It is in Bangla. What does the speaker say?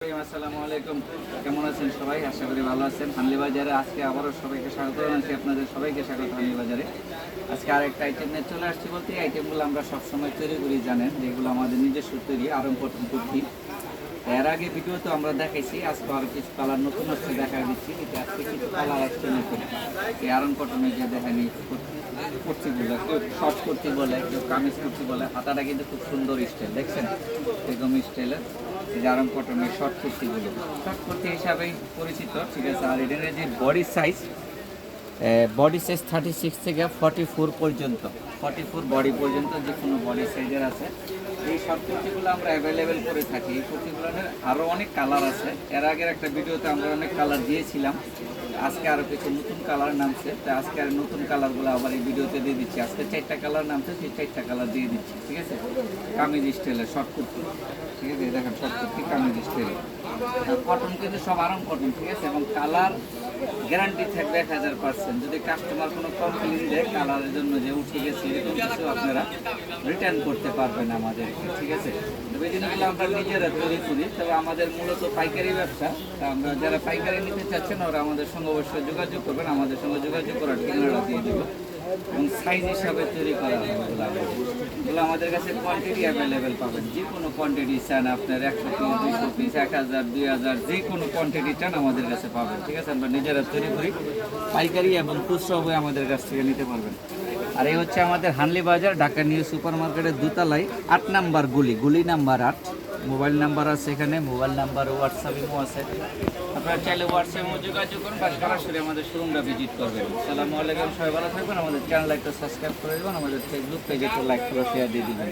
আসসালামু আলাইকুম, কেমন আছেন সবাই? আশা করি ভালো আছেন। হানলি বাজারে আজকে আবারও সবাইকে স্বাগত জানাচ্ছি। আপনাদের সবাইকে স্বাগত হানলি বাজারে। আজকে আরেকটা আইটেম নিয়ে চলে আসছি। বলতে এই আইটেমগুলো আমরা সবসময় তৈরি করি, জানেন, যেগুলো আমাদের নিজস্ব তৈরি আরং কটন কুর্তি। এর আগে ভিডিওতে আমরা দেখাইছি, আজকে আরও কিছু কালার নতুন হচ্ছে দেখা দিচ্ছি। এটা আজকে কিছু কালার আসছে নতুন। এই আরং কটনের যে দেখেনি কুর্তিগুলো, কেউ শর্ট কুর্তি বলে, কেউ কামিজ কুর্তি বলে। হাতাটা কিন্তু খুব সুন্দর স্টাইল, দেখছেন এরকম স্টাইলের এই যে আরং কটনের শর্ট কুর্তিগুলো শর্ট কুর্তি হিসাবেই পরিচিত, ঠিক আছে। আর এটার যে বডি সাইজ 36 থেকে 44 পর্যন্ত, 44 বডি পর্যন্ত যে কোনো বডি সাইজের আছে। এই শর্ট কুর্তিগুলো আমরা অ্যাভেলেবেল করে থাকি। এই কুর্তিগুলোর আরও অনেক কালার আছে। এর আগের একটা ভিডিওতে আমরা অনেক কালার দিয়েছিলাম, আজকে আরও কিছু নতুন কালার নামছে। তো আজকে আর নতুন কালারগুলো আবার এই ভিডিওতে দিয়ে দিচ্ছি। আজকে 4টা কালার নামছে, সেই 4টা কালার দিয়ে দিচ্ছি, ঠিক আছে। কামিজ স্টাইলের শর্ট কুর্তি, ঠিক আছে। দেখেন শর্ট কুর্তি কামিজ স্টাইলের কটন, কিন্তু সব আরাম কটন, ঠিক আছে। এবং কালার গ্যারান্টি থাকবে 1000%। যদি কাস্টমার কোনো কমপ্লেন দেয় কালারের জন্য যে উঠে গেছে, এরকম কিছু আপনারা রিটার্ন করতে পারবেন আমাদের, ঠিক আছে। তবে এই জিনিসগুলো আমরা নিজেরা তৈরি করি। তবে আমাদের মূলত পাইকারি ব্যবসা। আমরা যারা পাইকারি নিতে চাচ্ছেন ওরা আমাদের সঙ্গে অবশ্যই যোগাযোগ করবেন। আমাদের সঙ্গে যোগাযোগ করার ঠিকানাটা দিয়ে দেবো এবং সাইজ হিসাবে তৈরি করা হবে। এগুলো আমাদের কাছে কোয়ান্টিটি অ্যাভেলেবেল পাবেন। যে কোনো কোয়ান্টিটি চান আপনার, 100 পিস, 200 পিস, 1000, 2000, যে কোনো কোয়ান্টিটি চান আমাদের কাছে পাবেন, ঠিক আছে। আমরা নিজেরা তৈরি করি, পাইকারি এবং খুচরা হয়ে আমাদের কাছ থেকে নিতে পারবেন। আর এই হচ্ছে আমাদের হানলি বাজার, ঢাকা নিউ সুপার মার্কেটের দোতলায় 8 নাম্বার গুলি নাম্বার 8। মোবাইল নাম্বার আছে এখানে, মোবাইল নাম্বার হোয়াটসঅ্যাপ ইমো আছে। আপনারা চাইলে হোয়াটসঅ্যাপে যোগাযোগ করুন বা সরাসরি আমাদের শোরুমটা ভিজিট করবেন। আসসালামু আলাইকুম, সবাই ভালো থাকবেন। আমাদের চ্যানেল একটা সাবস্ক্রাইব করে দেবেন, আমাদের ফেসবুক পেজে একটা লাইক করে শেয়ার দিয়ে দিবেন।